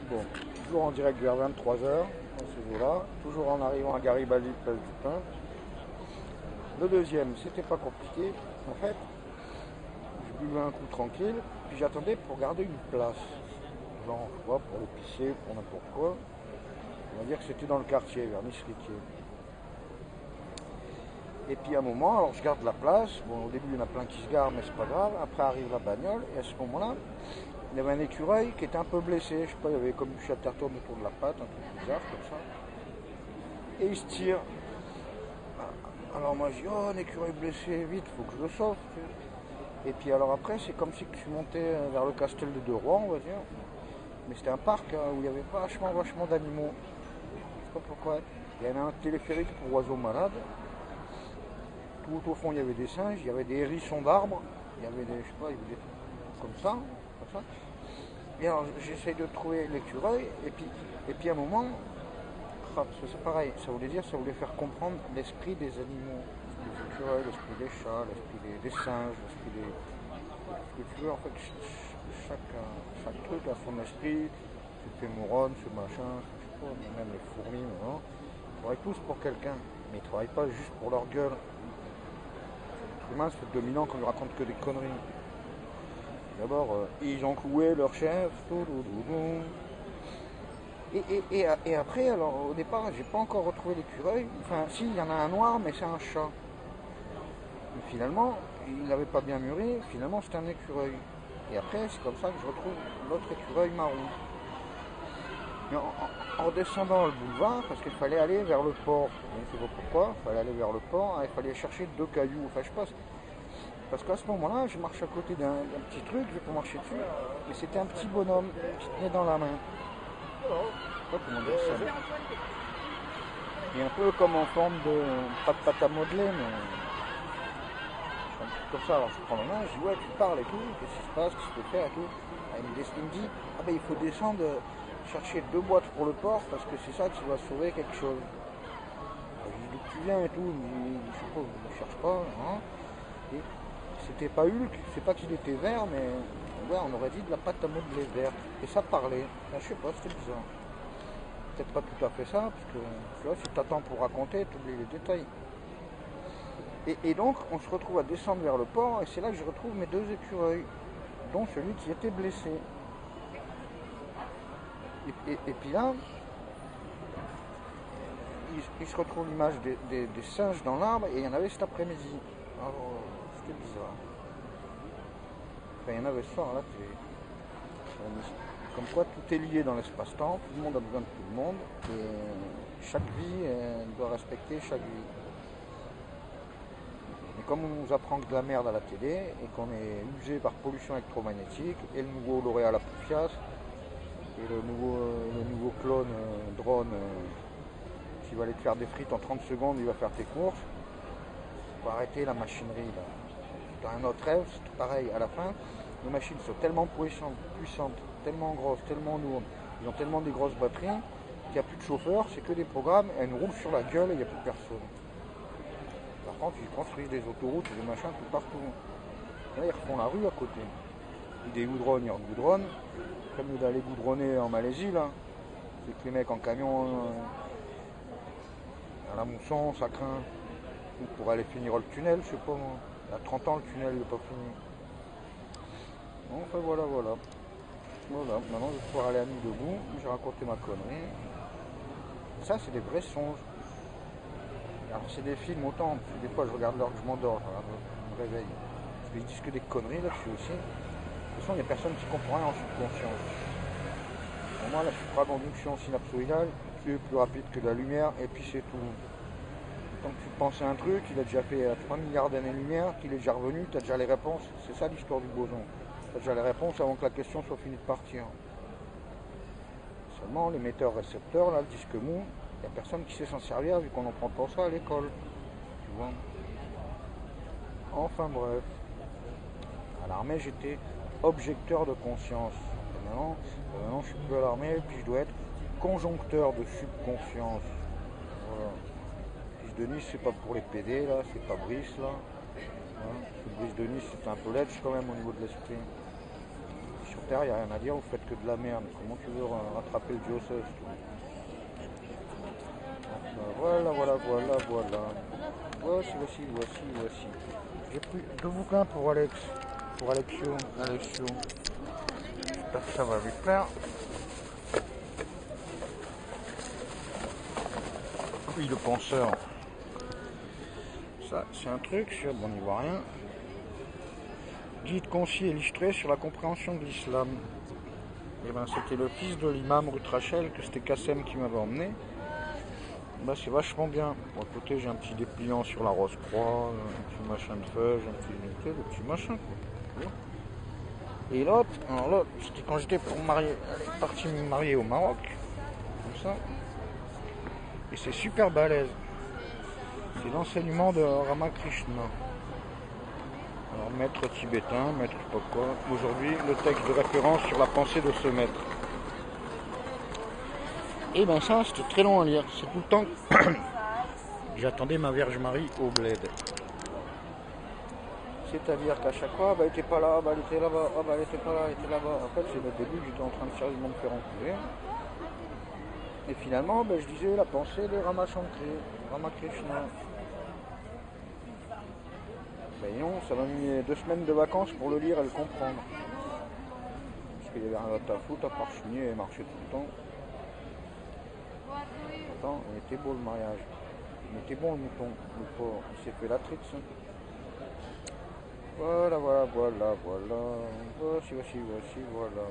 Bon, toujours en direct vers 23h, dans ces eaux-là, toujours en arrivant à Garibaldi, place du Pin. Le deuxième, c'était pas compliqué. En fait, je buvais un coup tranquille, puis j'attendais pour garder une place. Genre, je sais pas, pour l'épicer, pour n'importe quoi. On va dire que c'était dans le quartier, vers Nice-Riquier. Et puis à un moment, alors je garde la place. Bon, au début, il y en a plein qui se garent, mais c'est pas grave. Après arrive la bagnole, et à ce moment-là, il y avait un écureuil qui était un peu blessé. Je sais pas, il y avait comme du chatterton autour de la patte, un truc bizarre comme ça. Et il se tire. Alors moi je dis, oh, un écureuil blessé, vite, faut que je le sauve. Et puis alors après, c'est comme si je montais vers le Castel de Rouen, on va dire. Mais c'était un parc où il y avait vachement d'animaux. Je sais pas pourquoi. Il y avait un téléphérique pour oiseaux malades. Tout au fond, il y avait des singes, il y avait des hérissons d'arbres, il y avait des, je sais pas, il y avait des trucs comme ça. Et alors, j'essaye de trouver l'écureuil, et puis à un moment, c'est pareil, ça voulait faire comprendre l'esprit des animaux. L'esprit des écureuils, l'esprit des chats, l'esprit des singes, l'esprit des. Ce que tu veux, en fait, chaque truc a son esprit, ce fémorone, ce machin, je sais pas, même les fourmis, non. Ils travaillent tous pour quelqu'un, mais ils ne travaillent pas juste pour leur gueule. L'humain, ça fait 2000 ans qu'on lui raconte que des conneries. D'abord, ils ont cloué leur chef, et après, alors au départ, j'ai pas encore retrouvé l'écureuil. Enfin, si, il y en a un noir, mais c'est un chat. Et finalement, il n'avait pas bien mûri, finalement, c'est un écureuil. Et après, c'est comme ça que je retrouve l'autre écureuil marron. Mais en descendant le boulevard, parce qu'il fallait aller vers le port. Je ne sais pas pourquoi, il fallait aller vers le port, il fallait chercher deux cailloux. Enfin, je sais pas. Parce qu'à ce moment-là, je marche à côté d'un petit truc, je vais pas marcher dessus. Et c'était un petit bonhomme qui tenait dans la main. Je sais pas comment dire ça. Et un peu comme en forme de. Pas de pâte à modeler, mais. Un truc comme ça. Alors je prends la main, je dis ouais, tu parles et tout, qu'est-ce qui se passe, qu'est-ce que tu peux faire et tout. Et il me dit, ah ben il faut descendre, chercher deux boîtes pour le port parce que c'est ça qui va sauver quelque chose. Alors, je dis d'où tu viens et tout, il me dit, je sais pas, je cherche pas. Hein. Et c'était pas Hulk, c'est pas qu'il était vert, mais ouais, on aurait dit de la pâte à modeler verte. Et ça parlait. Enfin, je sais pas, c'était bizarre. Peut-être pas tout à fait ça, parce que tu vois, si t'attends pour raconter, t'oublies les détails. Et donc, on se retrouve à descendre vers le port, et c'est là que je retrouve mes deux écureuils, dont celui qui était blessé. Et puis là, il se retrouve l'image des singes dans l'arbre, et il y en avait cet après-midi. Alors, c'était bizarre. Enfin, il y en avait ce soir, là, comme quoi tout est lié dans l'espace-temps, tout le monde a besoin de tout le monde, et chaque vie doit respecter chaque vie. Et comme on nous apprend que de la merde à la télé, et qu'on est usé par pollution électromagnétique, et le nouveau lauréat Poufias, et le nouveau clone drone qui va aller te faire des frites en 30 secondes, il va faire tes courses, faut arrêter la machinerie là. Dans un autre rêve, c'est tout pareil, à la fin, les machines sont tellement puissantes, tellement grosses, tellement lourdes, ils ont tellement des grosses batteries, qu'il n'y a plus de chauffeurs, c'est que des programmes, et elles nous roulent sur la gueule et il n'y a plus personne. Par contre, ils construisent des autoroutes et des machins tout partout. Et là, ils refont la rue à côté. Ils dégoudronnent, ils regoudronnent. Comme d'aller goudronner en Malaisie, là. C'est que les mecs en camion, à la mousson, ça craint. Ou pour aller finir le tunnel, je sais pas moi. Il y a 30 ans, le tunnel n'est pas fini. Enfin, voilà. Voilà, maintenant je vais pouvoir aller à nuit debout. J'ai raconté ma connerie. Ça, c'est des vrais songes. Alors, c'est des films autant, parce que des fois, je regarde l'heure que je m'endors, je me réveille. Parce qu'ils disent que des conneries là-dessus aussi. De toute façon, il n'y a personne qui comprend rien en subconscient. Pour moi, la supraconduction synapsoïdale, tu es plus rapide que la lumière, et puis c'est tout. Quand tu penses à un truc, il a déjà fait 3 milliards d'années-lumière, qu'il est déjà revenu, tu as déjà les réponses. C'est ça l'histoire du boson. Tu as déjà les réponses avant que la question soit finie de partir. Seulement, l'émetteur-récepteur, là, le disque mou, il n'y a personne qui sait s'en servir vu qu'on n'en prend pas ça à l'école. Tu vois. Enfin bref. À l'armée, j'étais objecteur de conscience. Et maintenant, je suis plus à l'armée, puis je dois être conjoncteur de subconscience. Voilà. Fils de Nice, c'est pas pour les PD, là, c'est pas Brice, là. Hein. Brice de Nice, c'est un peu ledge quand même au niveau de l'esprit. Je sur Terre, il n'y a rien à dire, vous faites que de la merde. Comment tu veux rattraper le diocèse? Voilà. Voici. J'ai pris 2 bouquins pour Alexio. J'espère que ça va lui plaire. Oui, le penseur. Ça, c'est un truc sur, bon, on n'y voit rien. Guide concis et illustré sur la compréhension de l'islam. Et ben, c'était le fils de l'imam rue Trachel, que c'était Kassem qui m'avait emmené. Ben, c'est vachement bien. Bon, à côté, j'ai un petit dépliant sur la Rose-Croix, un petit machin de feuilles, un petit unité, le petit machin, quoi. Et l'autre, c'était quand j'étais pour marier, elle est partie me marier au Maroc, comme ça. Et c'est super balèze. C'est l'enseignement de Ramakrishna. Alors, maître tibétain, maître je sais pas quoi. Aujourd'hui, le texte de référence sur la pensée de ce maître. Et ben ça, c'était très long à lire. C'est tout le temps j'attendais ma Vierge Marie au bled. C'est-à-dire qu'à chaque fois, elle était pas là, elle était là-bas, elle était pas là, elle était là-bas. En fait, c'est le début, j'étais en train de sérieusement me faire enculer. Et finalement, je disais la pensée de Ramakrishna. Ben non, ça m'a mis 2 semaines de vacances pour le lire et le comprendre. Parce qu'il y avait rien d'autre à foutre à part chigner et marcher tout le temps. Pourtant, il était beau le mariage. Il était bon le mouton, le porc. Il s'est fait la trite. Voilà. Voici, voilà.